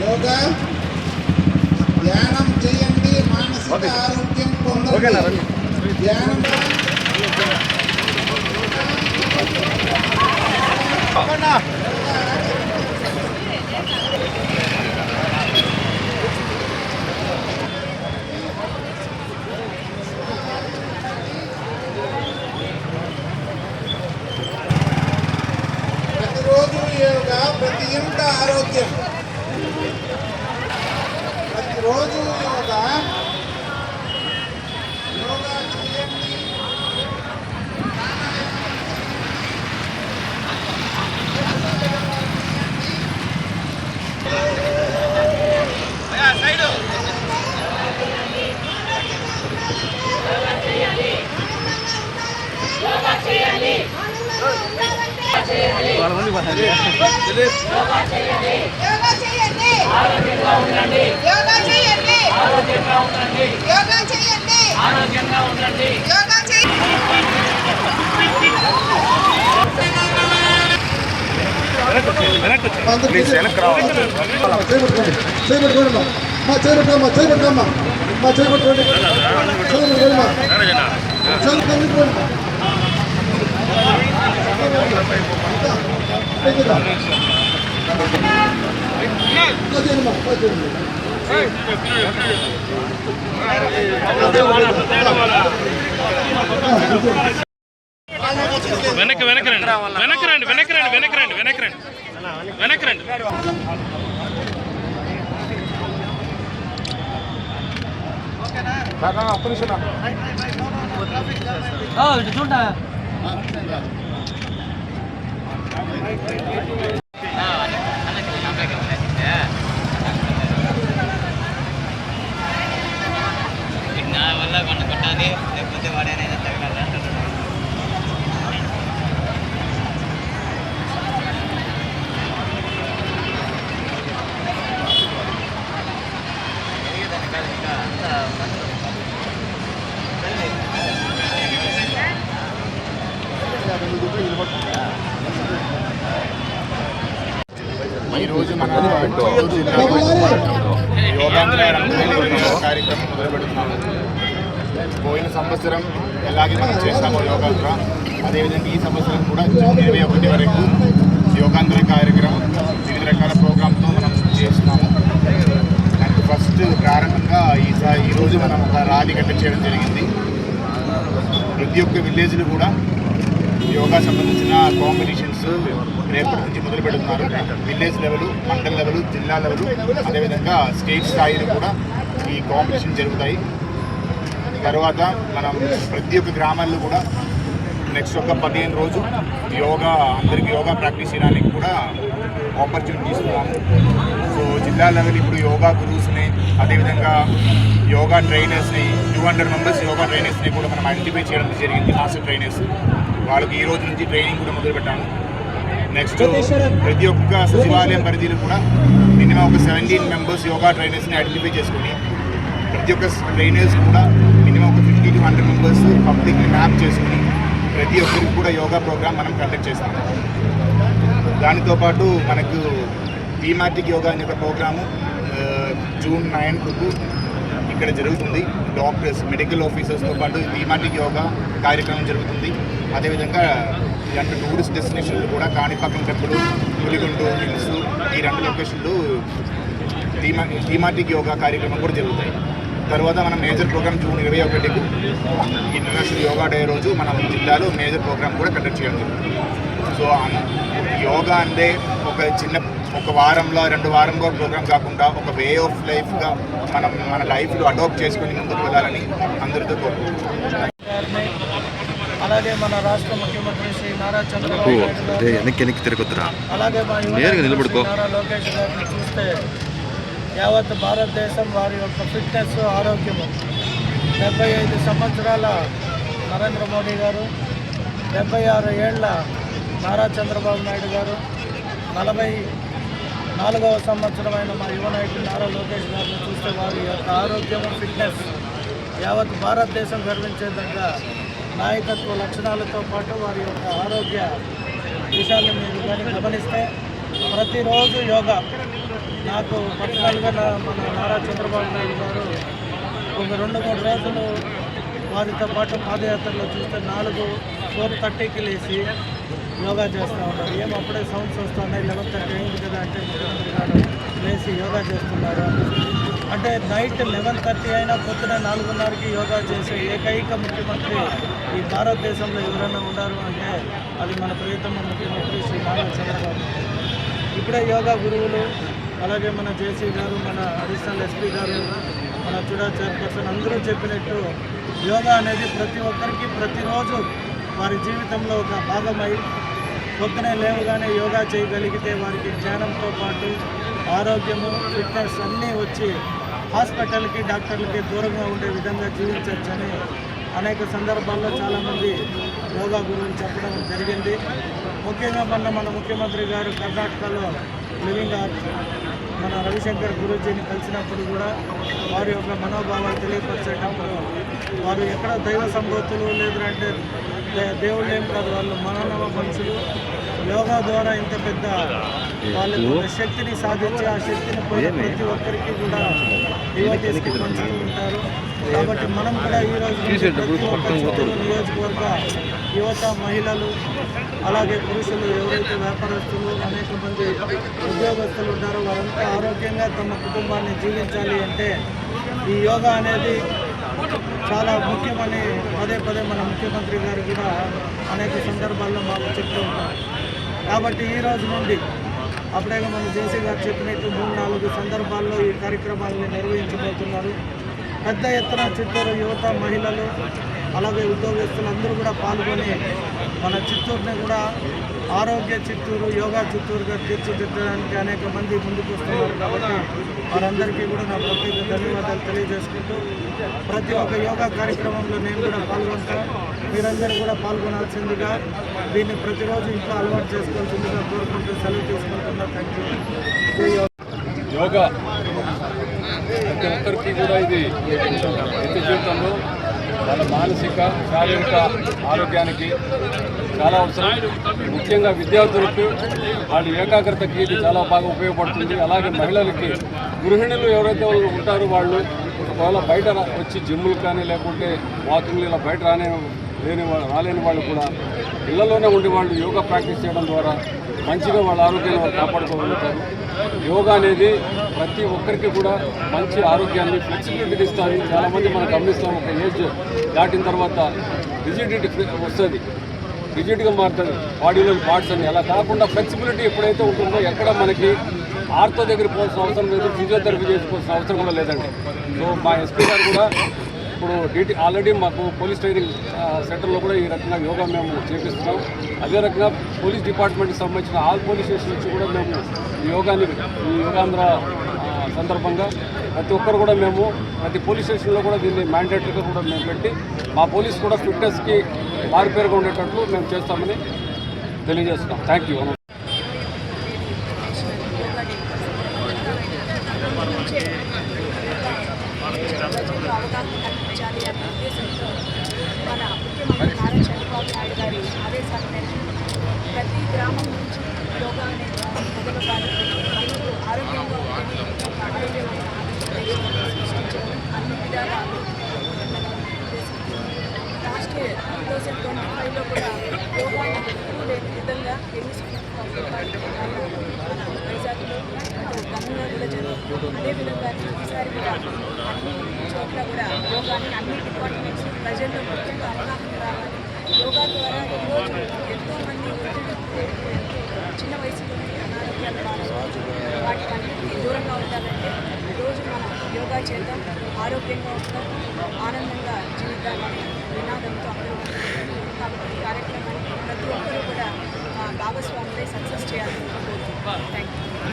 యోగా ధ్యానం చేయండి, మానసిక ఆరోగ్యం పొందండి. ధ్యానం ప్రతిరోజు యోగా, ప్రతి ఇంట ఆరోగ్యం. ప్రతిరోజు యోగా చేయండి. వెనక్కి రండి, వెనక్కి రండి, వెనక్కి రండి, వెనక్కి రండి, వెనక్కి రండి, వెనక్కి రండి. ఇటు చూడ నా వల్ల కొనుక్కుంటుంది, లేకపోతే వాడేనైనా తగ్గదు. ఈరోజు మన యోగాంధ్ర కార్యక్రమం మొదలు పెడుతున్నాము. పోయిన సంవత్సరం ఎలాగే మనం చేస్తామో యోగాంధ్ర, అదేవిధంగా ఈ సంవత్సరం కూడా జూన్ 21 వరకు యోగాంధ్ర కార్యక్రమం వివిధ రకాల ప్రోగ్రామ్తో మనం చేస్తున్నాము. దానికి ఫస్ట్ ప్రారంభంగా ఈరోజు మనం ఒక ర్యాలీ కండక్ట్ చేయడం జరిగింది. ప్రతి ఒక్క విలేజ్లు కూడా యోగా సంబంధించిన కాంపిటీషన్స్ రేపటి నుంచి మొదలు పెడుతున్నారు. విలేజ్ లెవెల్, మండల్ లెవెల్, జిల్లా లెవెల్, అదేవిధంగా స్టేట్ స్థాయిలో కూడా ఈ కాంపిటీషన్ జరుగుతాయి. తర్వాత మనం ప్రతి ఒక్క గ్రామాల్లో కూడా నెక్స్ట్ ఒక 15 రోజు యోగా అందరికి యోగా ప్రాక్టీస్ చేయడానికి కూడా ఆపర్చునిటీ ఇస్తున్నాము. సో జిల్లా లెవెల్ ఇప్పుడు యోగా గురూస్ని, అదేవిధంగా యోగా ట్రైనర్స్ని 200 మెంబర్స్ యోగా ట్రైనర్స్ని కూడా మనం ఐడెంటిఫై చేయడం జరిగింది. మాస్టర్ ట్రైనర్స్ వాళ్ళకి ఈ రోజు నుంచి ట్రైనింగ్ కూడా మొదలుపెట్టాము. నెక్స్ట్ ప్రతి ఒక్క సచివాలయం పరిధిలో కూడా మినిమం ఒక 17 మెంబర్స్ యోగా ట్రైనర్స్ని ఐడెంటిఫై చేసుకుని ప్రతి ఒక్క ట్రైనర్స్ కూడా మినిమం ఒక 50 to 100 మెంబర్స్ పబ్లిక్ని మ్యాప్ చేసుకుని ప్రతి ఒక్కరికి కూడా యోగా ప్రోగ్రామ్ మనం కండక్ట్ చేస్తాము. దానితో పాటు మనకు థీమాటిక్ యోగా అనే ఒక ప్రోగ్రాము జూన్ 9 ఇక్కడ జరుగుతుంది. డాక్టర్స్, మెడికల్ ఆఫీసర్స్తో పాటు థీమాటిక్ యోగా కార్యక్రమం జరుగుతుంది. అదేవిధంగా ఇలాంటి టూరిస్ట్ డెస్టినేషన్లు కూడా కాణిపాకం టెంపుల్, పులిగుండు హిల్స్, ఈ 2 లొకేషన్లు థీమాటిక్ యోగా కార్యక్రమం కూడా జరుగుతాయి. తర్వాత మనం major program June 21 international yoga day రోజు మనం జిల్లాలో మేజర్ ప్రోగ్రామ్ కూడా కండక్ట్ చేయడం జరుగుతుంది. సో యోగా అంటే ఒక వారంలో 2 వారంలో ప్రోగ్రామ్ కాకుండా ఒక వే ఆఫ్ లైఫ్గా మనం మన లైఫ్లో అడాప్ట్ చేసుకొని ముందుకు వెళ్ళాలని అందరితో కోరుకుంటున్నాం. అలాగే మన రాష్ట్ర ముఖ్యమంత్రి శ్రీ నారా చంద్రబాబు నాయుడు గారు, అలాగే మా యువనాయకుడు నారా లోకేష్ గారిని చూస్తే యావత్ భారతదేశం వారి యొక్క ఫిట్నెస్, ఆరోగ్యము 75 సంవత్సరాల నరేంద్ర మోడీ గారు, 76 ఏళ్ల నారా చంద్రబాబు నాయుడు గారు, 44వ సంవత్సరమైన మా యువ నాయకుడు నారా లోకేష్ గారిని చూస్తే వారి యొక్క ఆరోగ్యము, ఫిట్నెస్ యావత్ భారతదేశం గర్వించేదగ్గ నాయకత్వ లక్షణాలతో పాటు వారి యొక్క ఆరోగ్య విషయాన్ని మీరు కానీ గమనిస్తే ప్రతిరోజు యోగా. నాకు పర్సనల్గా మన నారా చంద్రబాబు నాయుడు గారు ఒక 2-3 రోజులు వారితో పాటు పాదయాత్రలో చూస్తే 4:30కి లేచి యోగా చేస్తూ ఉంటారు. అప్పుడే సౌండ్స్ వస్తున్నాయి, 11:30 అయింది కదా అంటే ముఖ్యమంత్రి గారు లేచి యోగా చేస్తున్నారు. అంటే నైట్ 11:30 అయినా పొద్దున 4:30కి యోగా చేసే ఏకైక ముఖ్యమంత్రి ఈ భారతదేశంలో ఎవరైనా ఉన్నారు అంటే అది మన ప్రియతమ ముఖ్యమంత్రి శ్రీ నారా చంద్రబాబు. ఇప్పుడే యోగా గురువులు, అలాగే మన జేసీ గారు, మన అడిషనల్ ఎస్పీ గారు, మన చుడా చైర్పర్సన్ అందరూ చెప్పినట్టు యోగా అనేది ప్రతి ఒక్కరికి ప్రతిరోజు వారి జీవితంలో ఒక భాగమై పొద్దునే లేవగానే యోగా చేయగలిగితే వారికి జ్ఞానంతో పాటు ఆరోగ్యము, ఫిట్నెస్ అన్నీ వచ్చి హాస్పిటల్కి, డాక్టర్లకి దూరంగా ఉండే విధంగా జీవించవచ్చని అనేక సందర్భాల్లో చాలామంది యోగా గురువులు చెప్పడం జరిగింది. ముఖ్యంగా మన ముఖ్యమంత్రి గారు కర్ణాటకలో లివింగ్ ఆర్ట్ మన రవిశంకర్ గురూజీని కలిసినప్పుడు కూడా వారి యొక్క మనోభావాలు తెలియపరిచేటప్పుడు వారు ఎక్కడ దైవ సంబోతులు లేదంటే దేవుళ్ళు ఏం కాదు, వాళ్ళు మానవ మనుషులు. యోగా ద్వారా ఇంత పెద్ద వాళ్ళకు ఒక శక్తిని సాధించి ఆ శక్తిని పోయి ప్రతి ఒక్కరికి కూడా యువతీస్కి పంచుతూ ఉంటారు. కాబట్టి మనం కూడా ఈరోజు ప్రతి ఒక్క చిత్తూరు నియోజకవర్గ యువత, మహిళలు, అలాగే పురుషులు, ఎవరైతే వ్యాపారస్తులు, అనేక మంది ఉద్యోగస్తులు ఉంటారో వారంతా ఆరోగ్యంగా తమ కుటుంబాన్ని జీవించాలి అంటే ఈ యోగా అనేది చాలా ముఖ్యమని పదే మన ముఖ్యమంత్రి గారు కూడా అనేక సందర్భాల్లో మాకు చెప్తూ ఉంటారు. కాబట్టి ఈ రోజు నుండి అప్పుడే మన జేసీ గారు చెప్పినట్టు 3-4 సందర్భాల్లో ఈ కార్యక్రమాలను నిర్వహించబోతున్నారు. పెద్ద ఎత్తున చిత్తూరు యువత, మహిళలు, అలాగే ఉద్యోగస్తులు అందరూ కూడా పాల్గొని మన చిత్తూరుని కూడా ఆరోగ్య చిత్తూరు, యోగా చిత్తూరుగా తీర్చిదిద్దడానికి అనేక మంది ముందుకు వస్తున్నారు. కాబట్టి వారందరికీ కూడా నా ప్రత్యేక ధన్యవాదాలు తెలియజేసుకుంటూ ప్రతి ఒక్క యోగా కార్యక్రమంలో నేను కూడా పాల్గొంటాను. మీరందరూ కూడా పాల్గొనాల్సిందిగా, దీన్ని ప్రతిరోజు ఇంట్లో అలవాటు చేసుకోవాల్సిందిగా కోరుకుంటూ సెలవు తీసుకుంటున్నా. Thank you. యోగా ప్రతి ఒక్కరికి కూడా ఇది నిత్య జీవితంలో వాళ్ళ మానసిక, శారీరక ఆరోగ్యానికి చాలా అవసరం. ముఖ్యంగా విద్యార్థులకు వాళ్ళ ఏకాగ్రతకి ఇది చాలా బాగా ఉపయోగపడుతుంది. అలాగే మహిళలకి, గృహిణులు ఎవరైతే వాళ్ళు ఉంటారో వాళ్ళు ఒకవేళ బయట వచ్చి జిమ్ములు కానీ లేకుంటే వాకింగ్లు ఇలా బయట రాలేని వాళ్ళు కూడా ఇళ్లలోనే ఉండి వాళ్ళు యోగా ప్రాక్టీస్ చేయడం ద్వారా మంచిగా వాళ్ళ ఆరోగ్యాన్ని వాళ్ళు కాపాడుకోగలుగుతారు. యోగా అనేది ప్రతి ఒక్కరికి కూడా మంచి ఆరోగ్యాన్ని, ఫ్లెక్సిబిలిటీ ఇస్తుంది. చాలామంది మనం గమనిస్తాం, ఒక ఏజ్ దాటిన తర్వాత రిజిడిటీ వస్తుంది, రిజిడ్గా మారుతుంది బాడీలోని పార్ట్స్ అన్ని. అలా కాకుండా ఫ్లెక్సిబిలిటీ ఎప్పుడైతే ఉంటుందో ఎక్కడ మనకి ఆర్థో దగ్గర పోవాల్సిన అవసరం లేదు, ఫిజియోథెరపీ చేసుకోవాల్సిన అవసరం కూడా లేదండి. సో మా ఎస్పీ గారు కూడా ఇప్పుడు ఆల్రెడీ మాకు పోలీస్ ట్రైనింగ్ సెంటర్లో కూడా ఈ రకంగా యోగా మేము చేపిస్తున్నాం. అదే రకంగా పోలీస్ డిపార్ట్మెంట్కి సంబంధించిన ఆల్ పోలీస్ స్టేషన్ నుంచి కూడా మేము ఈ యోగాంధ్ర సందర్భంగా ప్రతి ఒక్కరు కూడా మేము ప్రతి పోలీస్ స్టేషన్లో కూడా దీన్ని మ్యాండేటరీగా కూడా మేము పెట్టి మా పోలీస్ కూడా ఫిట్నెస్కి మారుపేరుగా ఉండేటట్లు మేము చేస్తామని తెలియజేస్తున్నాం. Thank you. అవగాహన కల్పించాలి అనే ఉద్దేశంతో మన ముఖ్యమంత్రి నారా చంద్రబాబు నాయుడు గారి ఆదేశాల మేరకు ప్రతి గ్రామం నుంచి యోగా అనేది మొదలు రైతులు ఆరోగ్యంగా ఉంటే ఒక ఆరోగ్యమైన సృష్టించడం అన్ని విధాలా లాస్ట్ 2025లో కూడా యోగాని ఎప్పుడు లేని విధంగా మన వైజాగ్లో ఘనంగా కూడా జరుగుతుంది. అదేవిధంగా ఈసారి కూడా అన్ని చోట్ల కూడా యోగాని అన్ని డిపార్ట్మెంట్స్ ప్రజల్లో ముఖ్యంగా అవగాహన రావాలి. యోగా ద్వారా ఈరోజు ఎంతోమంది చిన్న వయసులోనే అనారోగ్యం మాదకాలు వాటికన్నిటికీ దూరంగా ఉండాలంటే రోజు మనం యోగా చేద్దాం, ఆరోగ్యంగా ఉంటాం, ఆనందంగా జీవిద్దామనే నినాదంతో అందరూ కాబట్టి ఈ కార్యక్రమాన్ని ప్రతి ఒక్కరూ కూడా భాగస్వాములై సక్సెస్ చేయాలని కోరుకుంటున్నాను. Thank you.